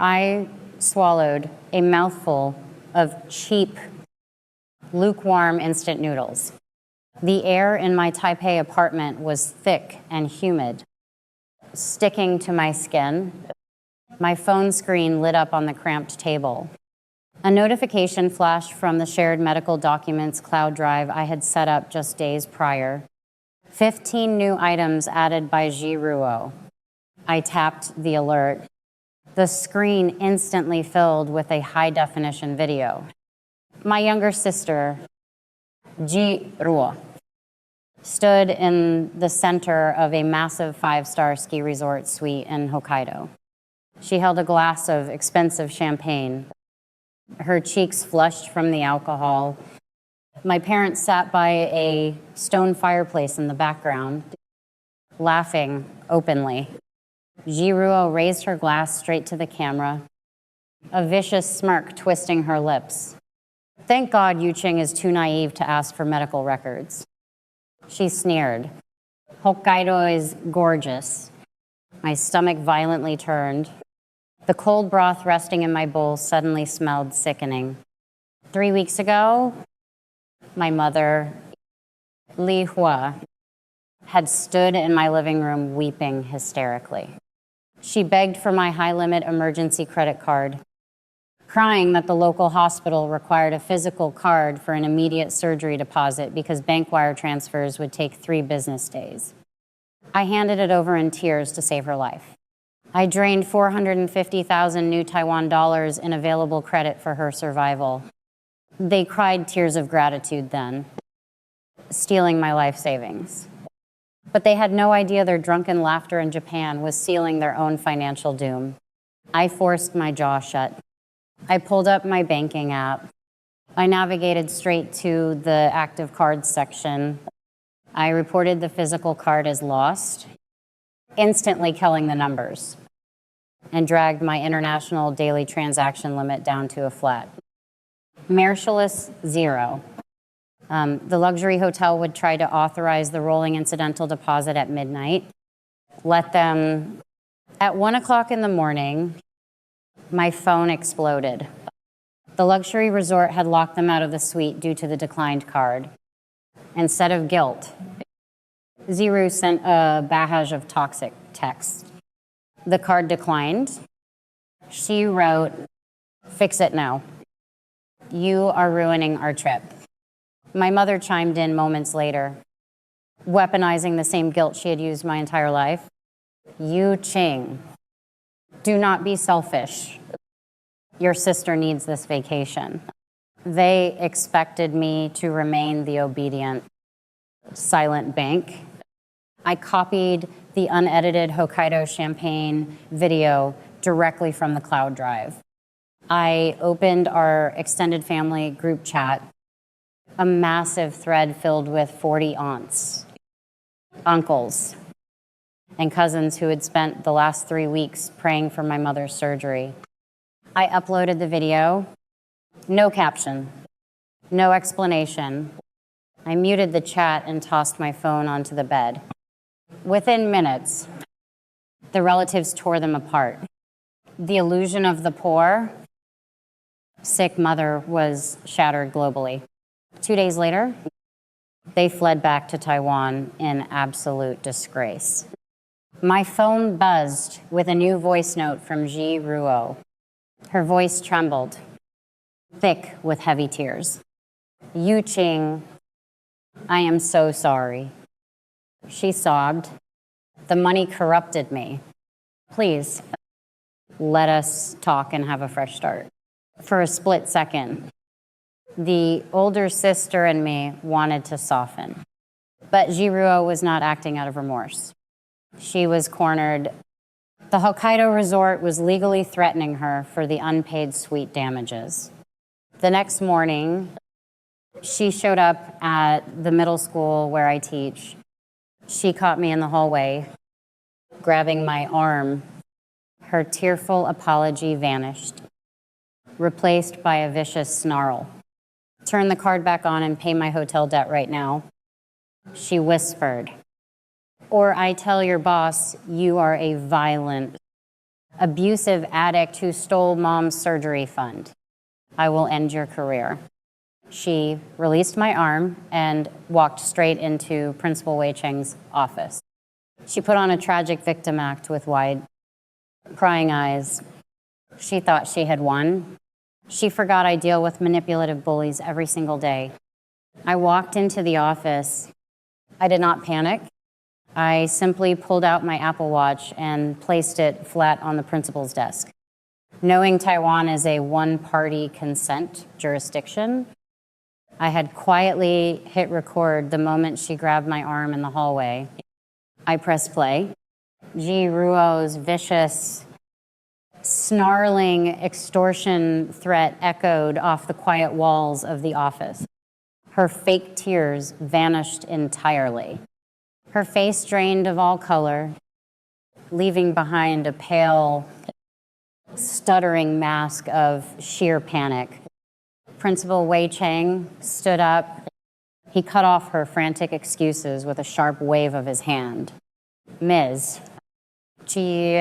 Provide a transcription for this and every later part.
I swallowed a mouthful of cheap, lukewarm instant noodles. The air in my Taipei apartment was thick and humid, sticking to my skin. My phone screen lit up on the cramped table. A notification flashed from the shared medical documents cloud drive I had set up just days prior. 15 new items added by Jiruo. I tapped the alert. The screen instantly filled with a high-definition video. My younger sister, Jiruo, stood in the center of a massive 5-star ski resort suite in Hokkaido. She held a glass of expensive champagne. Her cheeks flushed from the alcohol. My parents sat by a stone fireplace in the background, laughing openly. Jiruo raised her glass straight to the camera, a vicious smirk twisting her lips. Thank God Yuqing is too naive to ask for medical records. She sneered. Hokkaido is gorgeous. My stomach violently turned. The cold broth resting in my bowl suddenly smelled sickening. 3 weeks ago, my mother, Li Hua, had stood in my living room weeping hysterically. She begged for my high-limit emergency credit card, crying that the local hospital required a physical card for an immediate surgery deposit because bank wire transfers would take 3 business days. I handed it over in tears to save her life. I drained 450,000 new Taiwan dollars in available credit for her survival. They cried tears of gratitude then, stealing my life savings. But they had no idea their drunken laughter in Japan was sealing their own financial doom. I forced my jaw shut. I pulled up my banking app. I navigated straight to the active cards section. I reported the physical card as lost, instantly killing the numbers, and dragged my international daily transaction limit down to a flat. Merciless 0. The luxury hotel would try to authorize the rolling incidental deposit at midnight. Let them, at 1 o'clock in the morning, my phone exploded. The luxury resort had locked them out of the suite due to the declined card. Instead of guilt, Ziru sent a barrage of toxic texts. The card declined. She wrote, "Fix it now. You are ruining our trip." My mother chimed in moments later, weaponizing the same guilt she had used my entire life. Yuqing, do not be selfish. Your sister needs this vacation. They expected me to remain the obedient, silent bank. I copied the unedited Hokkaido champagne video directly from the cloud drive. I opened our extended family group chat, a massive thread filled with 40 aunts, uncles, and cousins who had spent the last 3 weeks praying for my mother's surgery. I uploaded the video, no caption, no explanation. I muted the chat and tossed my phone onto the bed. Within minutes, the relatives tore them apart. The illusion of the poor, sick mother was shattered globally. 2 days later, they fled back to Taiwan in absolute disgrace. My phone buzzed with a new voice note from Jiruo. Her voice trembled, thick with heavy tears. "Yuqing, I am so sorry." She sobbed. "The money corrupted me. Please, let us talk and have a fresh start." For a split second, the older sister and me wanted to soften. But Jiruo was not acting out of remorse. She was cornered. The Hokkaido resort was legally threatening her for the unpaid suite damages. The next morning, she showed up at the middle school where I teach. She caught me in the hallway, grabbing my arm. Her tearful apology vanished, replaced by a vicious snarl. "Turn the card back on and pay my hotel debt right now," she whispered. "Or I tell your boss you are a violent abusive addict who stole mom's surgery fund. I will end your career. She released my arm and walked straight into Principal Wei Cheng's office. She put on a tragic victim act with wide, crying eyes. She thought she had won. She forgot I deal with manipulative bullies every single day. I walked into the office. I did not panic. I simply pulled out my Apple Watch and placed it flat on the principal's desk. Knowing Taiwan is a one-party consent jurisdiction, I had quietly hit record the moment she grabbed my arm in the hallway. I pressed play. Ji Ruo's vicious, snarling extortion threat echoed off the quiet walls of the office. Her fake tears vanished entirely. Her face drained of all color, leaving behind a pale, stuttering mask of sheer panic. Principal Wei Cheng stood up. He cut off her frantic excuses with a sharp wave of his hand. Ms. Ji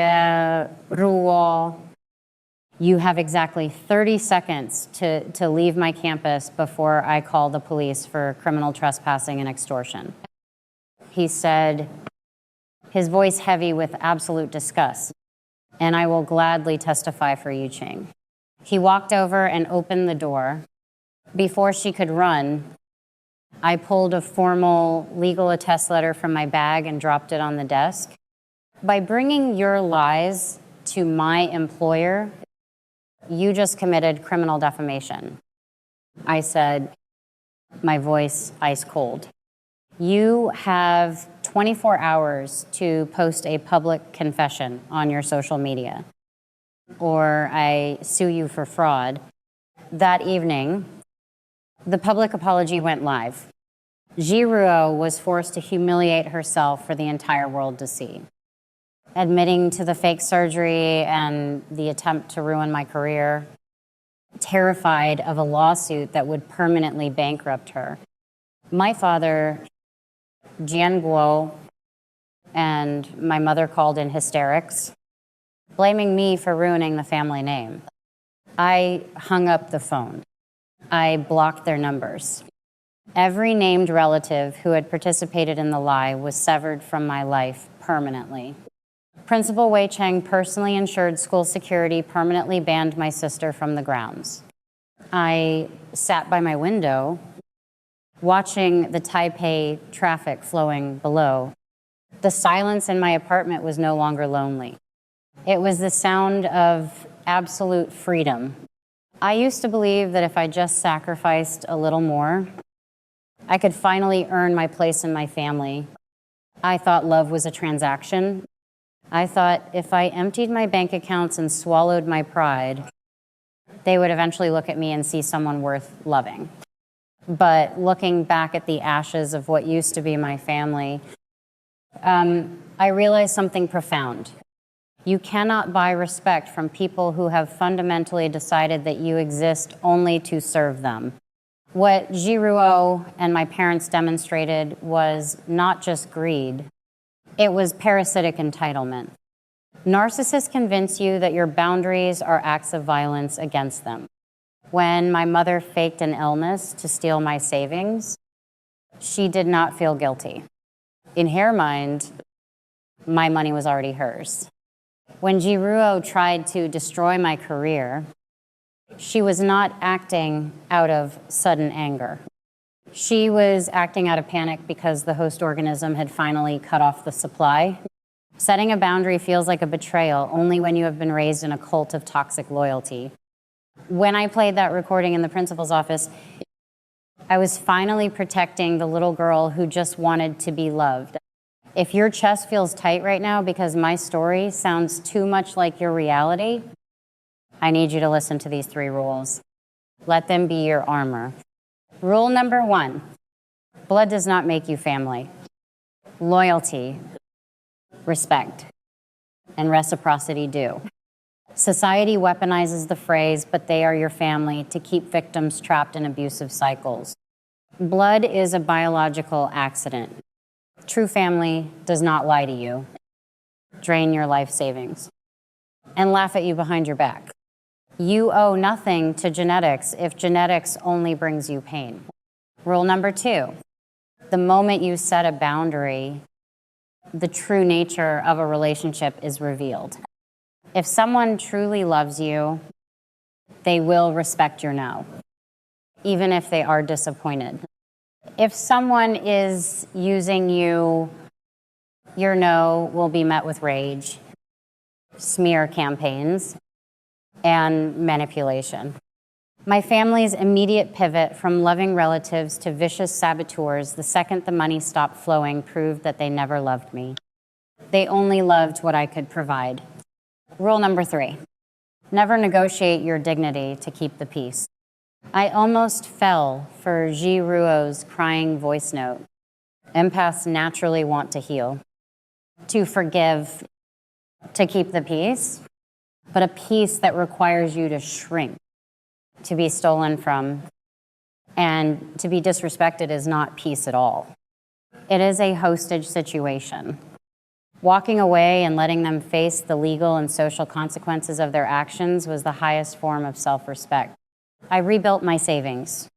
Ruo, you have exactly 30 seconds to leave my campus before I call the police for criminal trespassing and extortion. He said, his voice heavy with absolute disgust, and I will gladly testify for you, Cheng. He walked over and opened the door. Before she could run, I pulled a formal legal attest letter from my bag and dropped it on the desk. By bringing your lies to my employer, you just committed criminal defamation. I said, my voice ice cold. You have 24 hours to post a public confession on your social media, or I sue you for fraud. That evening, the public apology went live. Ji Ruo was forced to humiliate herself for the entire world to see. Admitting to the fake surgery and the attempt to ruin my career, terrified of a lawsuit that would permanently bankrupt her. My father, Jian Guo, and my mother called in hysterics, blaming me for ruining the family name. I hung up the phone. I blocked their numbers. Every named relative who had participated in the lie was severed from my life permanently. Principal Wei Cheng personally ensured school security permanently banned my sister from the grounds. I sat by my window, watching the Taipei traffic flowing below. The silence in my apartment was no longer lonely. It was the sound of absolute freedom. I used to believe that if I just sacrificed a little more, I could finally earn my place in my family. I thought love was a transaction. I thought if I emptied my bank accounts and swallowed my pride, they would eventually look at me and see someone worth loving. But looking back at the ashes of what used to be my family, I realized something profound. You cannot buy respect from people who have fundamentally decided that you exist only to serve them. What Ji Ruo and my parents demonstrated was not just greed, it was parasitic entitlement. Narcissists convince you that your boundaries are acts of violence against them. When my mother faked an illness to steal my savings, she did not feel guilty. In her mind, my money was already hers. When Ji Ruo tried to destroy my career, she was not acting out of sudden anger. She was acting out of panic because the host organism had finally cut off the supply. Setting a boundary feels like a betrayal only when you have been raised in a cult of toxic loyalty. When I played that recording in the principal's office, I was finally protecting the little girl who just wanted to be loved. If your chest feels tight right now because my story sounds too much like your reality, I need you to listen to these 3 rules. Let them be your armor. Rule number 1, blood does not make you family. Loyalty, respect, and reciprocity do. Society weaponizes the phrase, but they are your family, to keep victims trapped in abusive cycles. Blood is a biological accident. True family does not lie to you, drain your life savings. and laugh at you behind your back. You owe nothing to genetics if genetics only brings you pain. Rule number 2, the moment you set a boundary, the true nature of a relationship is revealed. If someone truly loves you, they will respect your no, even if they are disappointed. If someone is using you, your no will be met with rage, smear campaigns, and manipulation. My family's immediate pivot from loving relatives to vicious saboteurs the second the money stopped flowing proved that they never loved me. They only loved what I could provide. Rule number 3, never negotiate your dignity to keep the peace. I almost fell for Ji Ruo's crying voice note. Empaths naturally want to heal, to forgive, to keep the peace, but a peace that requires you to shrink, to be stolen from, and to be disrespected is not peace at all. It is a hostage situation. Walking away and letting them face the legal and social consequences of their actions was the highest form of self-respect. I rebuilt my savings.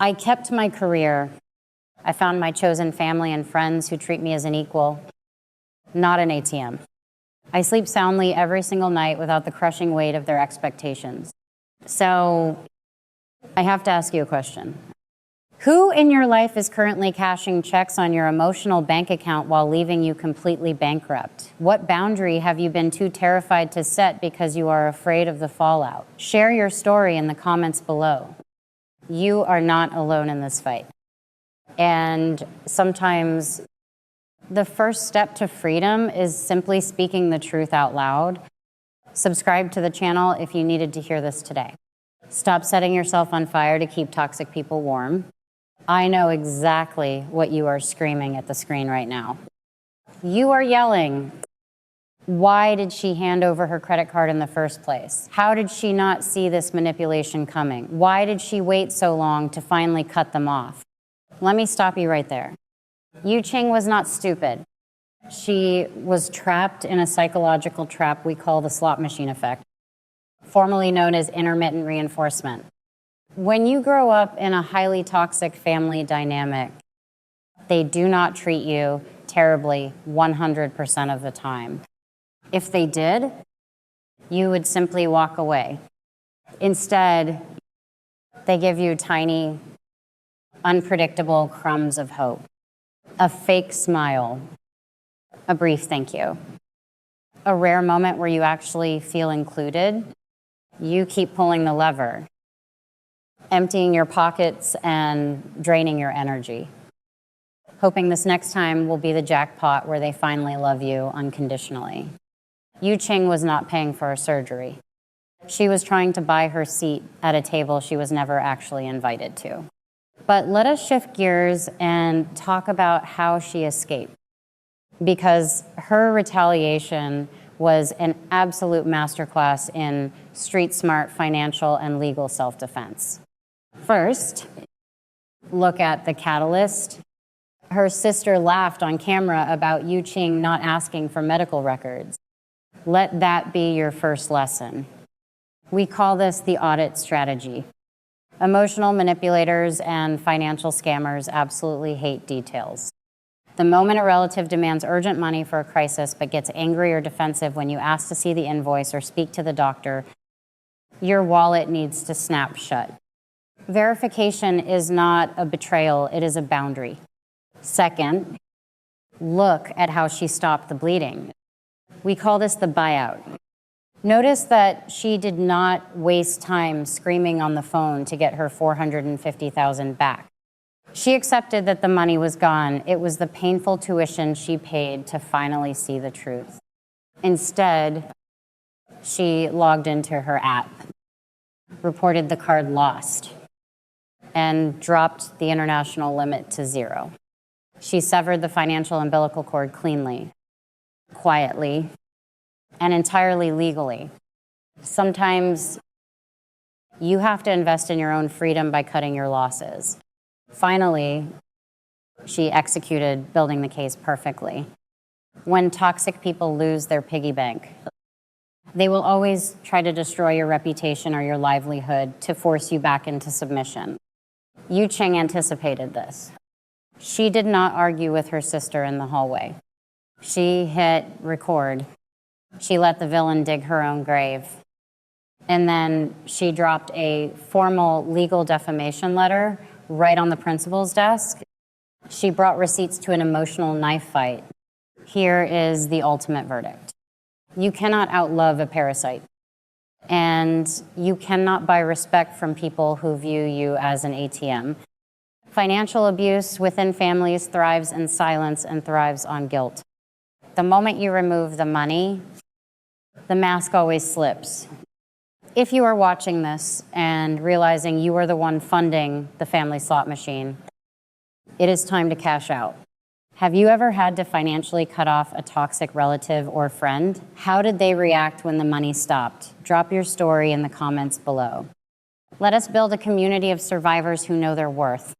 I kept my career. I found my chosen family and friends who treat me as an equal, not an ATM. I sleep soundly every single night without the crushing weight of their expectations. So I have to ask you a question. Who in your life is currently cashing checks on your emotional bank account while leaving you completely bankrupt? What boundary have you been too terrified to set because you are afraid of the fallout? Share your story in the comments below. You are not alone in this fight. And sometimes the first step to freedom is simply speaking the truth out loud. Subscribe to the channel if you needed to hear this today. Stop setting yourself on fire to keep toxic people warm. I know exactly what you are screaming at the screen right now. You are yelling, why did she hand over her credit card in the first place? How did she not see this manipulation coming? Why did she wait so long to finally cut them off? Let me stop you right there. Yu Qing was not stupid. She was trapped in a psychological trap we call the slot machine effect, formerly known as intermittent reinforcement. When you grow up in a highly toxic family dynamic, they do not treat you terribly 100% of the time. If they did, you would simply walk away. Instead, they give you tiny, unpredictable crumbs of hope, a fake smile, a brief thank you, a rare moment where you actually feel included. You keep pulling the lever, emptying your pockets and draining your energy, hoping this next time will be the jackpot where they finally love you unconditionally. Yu Qing was not paying for a surgery. She was trying to buy her seat at a table she was never actually invited to. But let us shift gears and talk about how she escaped, because her retaliation was an absolute masterclass in street-smart financial and legal self-defense. First, look at the catalyst. Her sister laughed on camera about Yu Qing not asking for medical records. Let that be your first lesson. We call this the audit strategy. Emotional manipulators and financial scammers absolutely hate details. The moment a relative demands urgent money for a crisis but gets angry or defensive when you ask to see the invoice or speak to the doctor, your wallet needs to snap shut. Verification is not a betrayal, it is a boundary. Second, look at how she stopped the bleeding. We call this the buyout. Notice that she did not waste time screaming on the phone to get her $450,000 back. She accepted that the money was gone. It was the painful tuition she paid to finally see the truth. Instead, she logged into her app, reported the card lost, and dropped the international limit to 0. She severed the financial umbilical cord cleanly, quietly, and entirely legally. Sometimes you have to invest in your own freedom by cutting your losses. Finally, she executed building the case perfectly. When toxic people lose their piggy bank, They will always try to destroy your reputation or your livelihood to force you back into submission. Yu Cheng anticipated this. She did not argue with her sister in the hallway. She hit record. She let the villain dig her own grave. And then she dropped a formal legal defamation letter right on the principal's desk. She brought receipts to an emotional knife fight. Here is the ultimate verdict. You cannot outlove a parasite. And you cannot buy respect from people who view you as an ATM. Financial abuse within families thrives in silence and thrives on guilt. The moment you remove the money, the mask always slips. If you are watching this and realizing you are the one funding the family slot machine, it is time to cash out. Have you ever had to financially cut off a toxic relative or friend? How did they react when the money stopped? Drop your story in the comments below. Let us build a community of survivors who know their worth.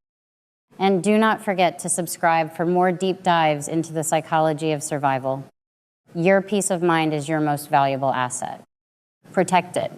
And do not forget to subscribe for more deep dives into the psychology of survival. Your peace of mind is your most valuable asset. Protect it.